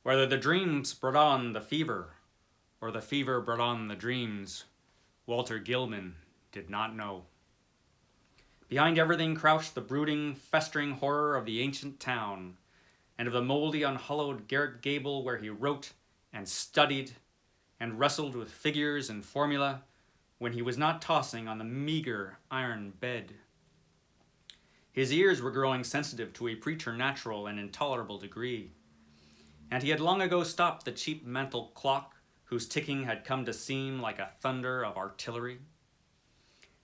Whether the dreams brought on the fever, or the fever brought on the dreams, Walter Gilman did not know. Behind everything crouched the brooding, festering horror of the ancient town, and of the moldy, unhallowed garret gable where he wrote and studied and wrestled with figures and formula when he was not tossing on the meager iron bed. His ears were growing sensitive to a preternatural and intolerable degree, and he had long ago stopped the cheap mantel clock whose ticking had come to seem like a thunder of artillery.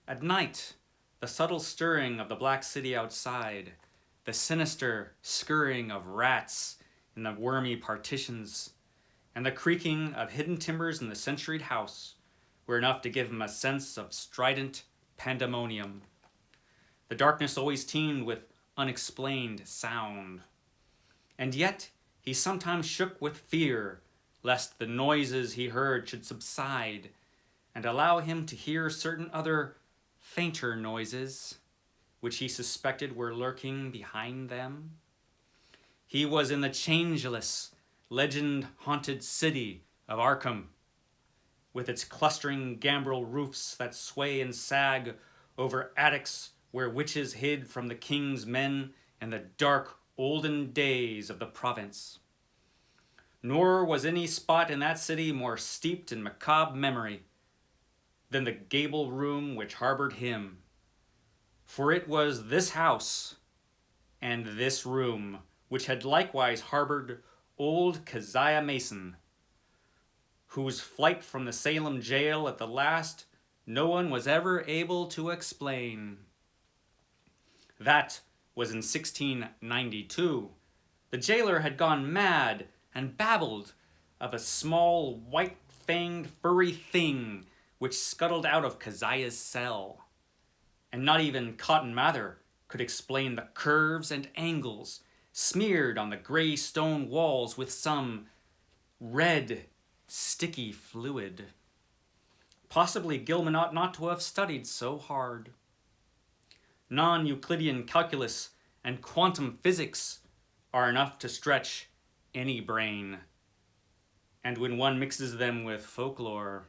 At night, the subtle stirring of the black city outside, the sinister scurrying of rats in the wormy partitions, and the creaking of hidden timbers in the centuried house were enough to give him a sense of strident pandemonium. The darkness always teemed with unexplained sound. And yet he sometimes shook with fear lest the noises he heard should subside and allow him to hear certain other fainter noises which he suspected were lurking behind them. He was in the changeless, legend-haunted city of Arkham, with its clustering gambrel roofs that sway and sag over attics where witches hid from the king's men in the dark olden days of the province. Nor was any spot in that city more steeped in macabre memory than the gable room which harbored him. For it was this house and this room which had likewise harbored old Keziah Mason, whose flight from the Salem jail at the last no one was ever able to explain. That was in 1692. The jailer had gone mad and babbled of a small, white-fanged, furry thing which scuttled out of Keziah's cell. And not even Cotton Mather could explain the curves and angles smeared on the gray stone walls with some red, sticky fluid. Possibly Gilman ought not to have studied so hard. Non-Euclidean calculus and quantum physics are enough to stretch any brain. And when one mixes them with folklore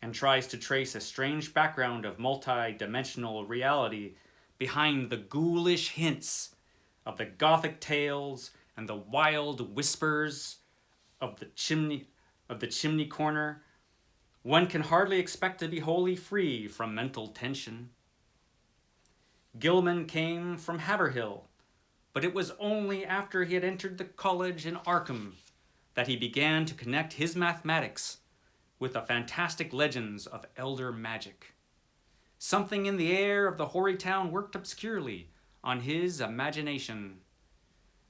and tries to trace a strange background of multi-dimensional reality behind the ghoulish hints of the Gothic tales and the wild whispers of the chimney corner, one can hardly expect to be wholly free from mental tension. Gilman came from Haverhill, but it was only after he had entered the college in Arkham that he began to connect his mathematics with the fantastic legends of elder magic. Something in the air of the hoary town worked obscurely on his imagination.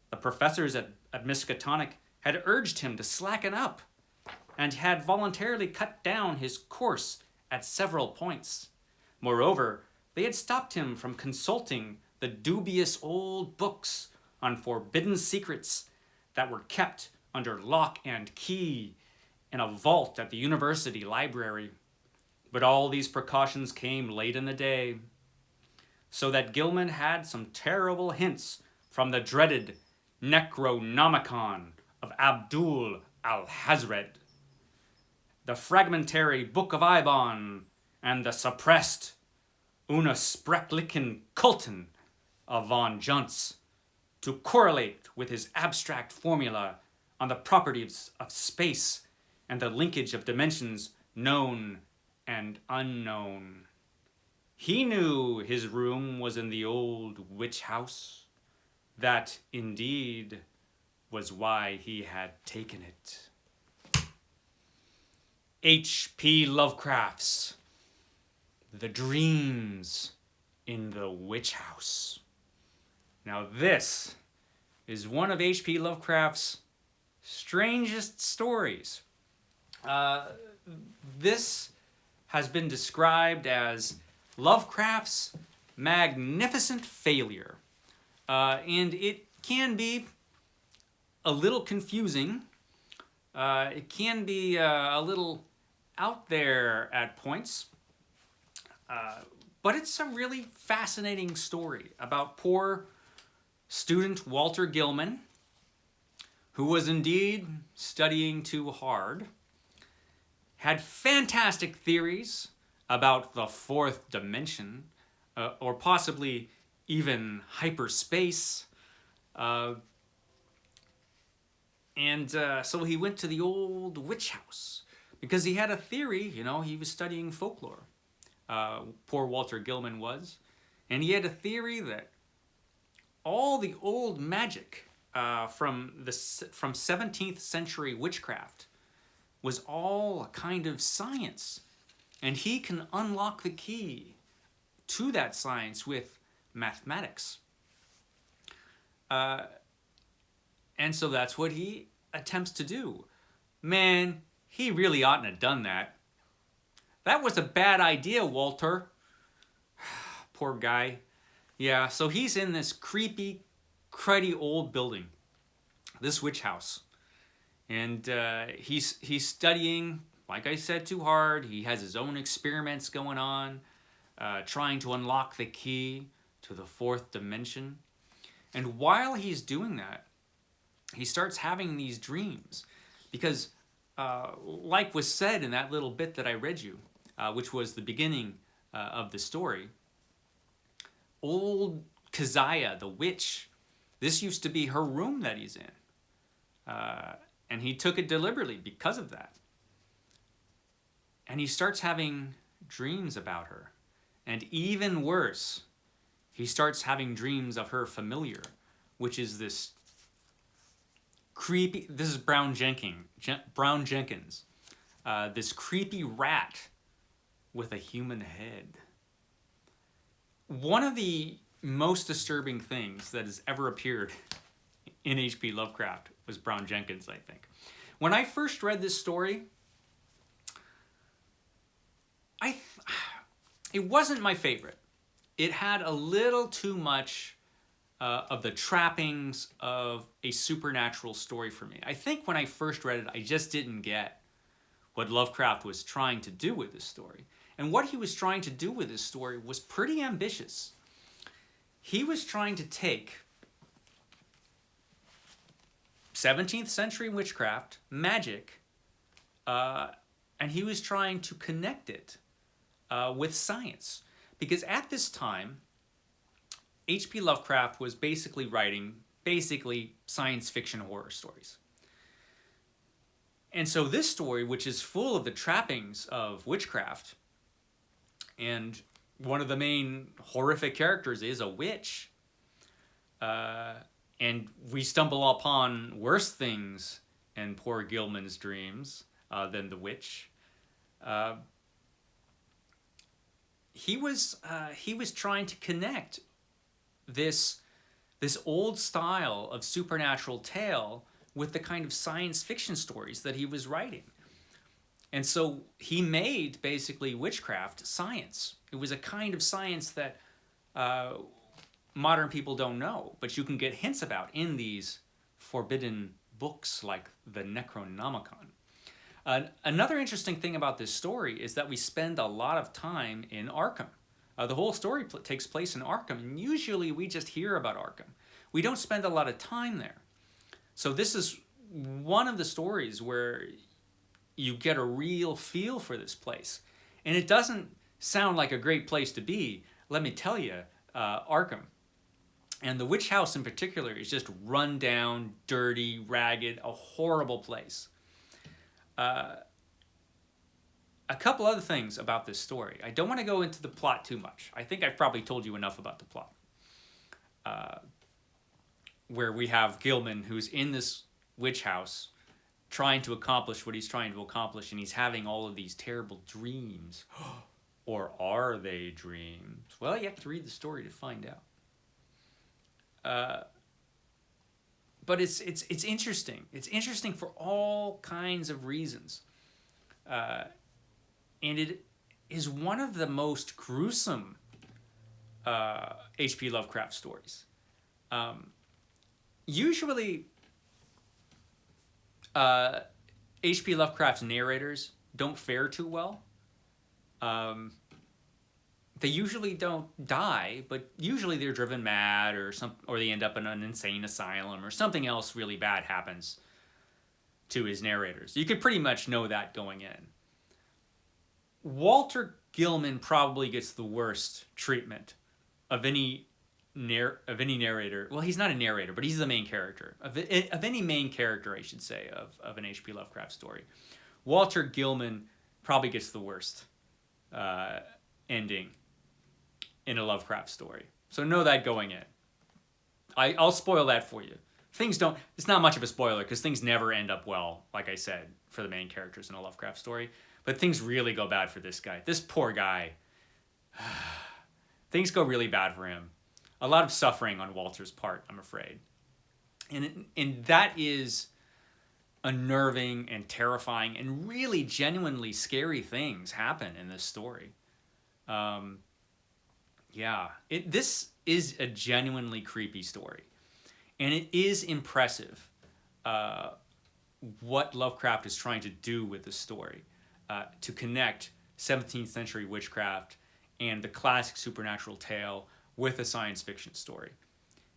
The professors at Miskatonic had urged him to slacken up and had voluntarily cut down his course at several points. Moreover, they had stopped him from consulting the dubious old books on forbidden secrets that were kept under lock and key in a vault at the university library. But all these precautions came late in the day, so that Gilman had some terrible hints from the dreaded Necronomicon of Abdul al-Hazred, the fragmentary Book of Ibon, and the suppressed Unusprechlichen Kulten of von Juntz, to correlate with his abstract formula on the properties of space and the linkage of dimensions known and unknown. He knew his room was in the old witch house. That, indeed, was why he had taken it. H.P. Lovecraft's The Dreams in the Witch House. Now this is one of H.P. Lovecraft's strangest stories. This has been described as Lovecraft's magnificent failure. And it can be a little confusing. It can be a little out there at points. But it's a really fascinating story about poor student Walter Gilman, who was indeed studying too hard, had fantastic theories about the fourth dimension, or possibly even hyperspace. So he went to the old witch house because he had a theory. He was studying folklore. Poor Walter Gilman was. And he had a theory that all the old magic from 17th century witchcraft was all a kind of science. And he can unlock the key to that science with mathematics. And so that's what he attempts to do. Man, he really oughtn't have done that. That was a bad idea, Walter. Poor guy. Yeah, so he's in this creepy, cruddy old building, this witch house. And he's studying, like I said, too hard. He has his own experiments going on, trying to unlock the key to the fourth dimension. And while he's doing that, he starts having these dreams. Because, like was said in that little bit that I read you, which was the beginning of the story, old Keziah, the witch, this used to be her room that he's in. And he took it deliberately because of that. And he starts having dreams about her. And even worse, he starts having dreams of her familiar, which is this creepy, this is Brown Jenkins, this creepy rat with a human head. One of the most disturbing things that has ever appeared in H.P. Lovecraft was Brown Jenkins, I think. When I first read this story, it wasn't my favorite. It had a little too much of the trappings of a supernatural story for me. I think when I first read it, I just didn't get what Lovecraft was trying to do with this story. And what he was trying to do with this story was pretty ambitious. He was trying to take 17th century witchcraft, magic, and he was trying to connect it with science. Because at this time, H.P. Lovecraft was basically writing science fiction horror stories. And so this story, which is full of the trappings of witchcraft, and one of the main horrific characters is a witch, and we stumble upon worse things in poor Gilman's dreams than the witch. He was trying to connect this old style of supernatural tale with the kind of science fiction stories that he was writing. And so he made basically witchcraft science. It was a kind of science that modern people don't know, but you can get hints about in these forbidden books like the Necronomicon. Another interesting thing about this story is that we spend a lot of time in Arkham. The whole story takes place in Arkham, and usually we just hear about Arkham. We don't spend a lot of time there. So this is one of the stories where you get a real feel for this place. And it doesn't sound like a great place to be, let me tell you, Arkham. And the witch house in particular is just run down, dirty, ragged, a horrible place. A couple other things about this story. I don't want to go into the plot too much. I think I've probably told you enough about the plot. Where we have Gilman, who's in this witch house, trying to accomplish what he's trying to accomplish, and he's having all of these terrible dreams. Or are they dreams? Well, you have to read the story to find out. But it's interesting. It's interesting for all kinds of reasons. And it is one of the most gruesome H.P. Lovecraft stories. Usually, H.P. Lovecraft's narrators don't fare too well. They usually don't die, but usually they're driven mad or they end up in an insane asylum or something else really bad happens to his narrators. You could pretty much know that going in. Walter Gilman probably gets the worst treatment of any narrator. Well, he's not a narrator, but he's the main character. Of any main character, I should say, of an H.P. Lovecraft story. Walter Gilman probably gets the worst ending in a Lovecraft story. So know that going in. I'll spoil that for you. It's not much of a spoiler because things never end up well, like I said, for the main characters in a Lovecraft story. But things really go bad for this guy. This poor guy. Things go really bad for him. A lot of suffering on Walter's part, I'm afraid. And that is unnerving and terrifying and really genuinely scary things happen in this story. This is a genuinely creepy story. And it is impressive what Lovecraft is trying to do with the story, to connect 17th century witchcraft and the classic supernatural tale with a science fiction story.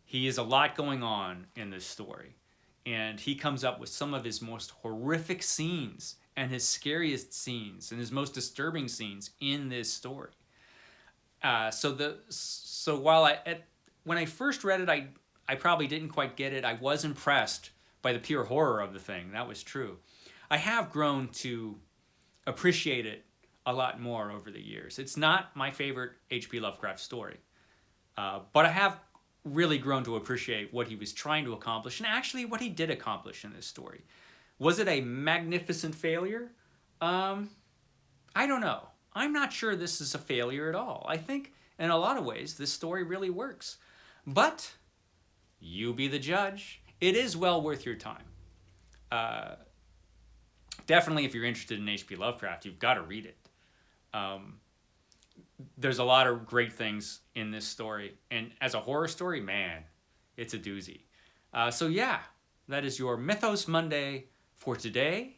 He has a lot going on in this story, and he comes up with some of his most horrific scenes and his scariest scenes and his most disturbing scenes in this story. So while when I first read it, I probably didn't quite get it. I was impressed by the pure horror of the thing. That was true. I have grown to appreciate it a lot more over the years. It's not my favorite H.P. Lovecraft story, but I have really grown to appreciate what he was trying to accomplish and actually what he did accomplish in this story. Was it a magnificent failure? I don't know. I'm not sure this is a failure at all. I think in a lot of ways this story really works. But you be the judge. It is well worth your time. Definitely if you're interested in H.P. Lovecraft, you've got to read it. There's a lot of great things in this story. And as a horror story, man, it's a doozy. So yeah, that is your Mythos Monday for today.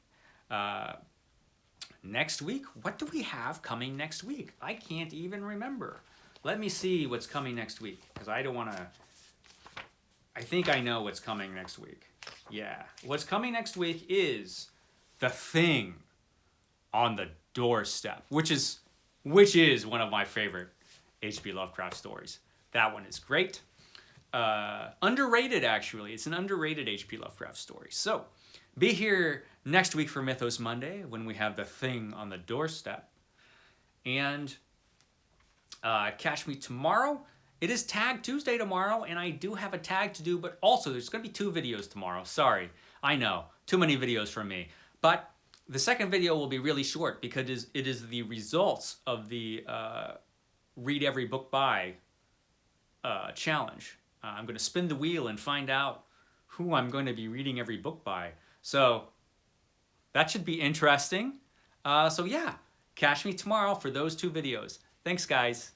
Next week, what do we have coming next week? I can't even remember. Let me see what's coming next week, because I don't want to... I think I know what's coming next week. Yeah. What's coming next week is The Thing on the Doorstep, which is one of my favorite H.P. Lovecraft stories. That one is great. Underrated, actually. It's an underrated H.P. Lovecraft story. So, be here next week for Mythos Monday when we have The Thing on the Doorstep. And catch me tomorrow. It is Tag Tuesday tomorrow, and I do have a tag to do, but also there's going to be 2 videos tomorrow. Sorry, I know, too many videos from me. But the second video will be really short because it is the results of the Read Every Book By challenge. I'm going to spin the wheel and find out who I'm going to be reading every book by. So that should be interesting. So yeah, catch me tomorrow for those 2 videos. Thanks, guys.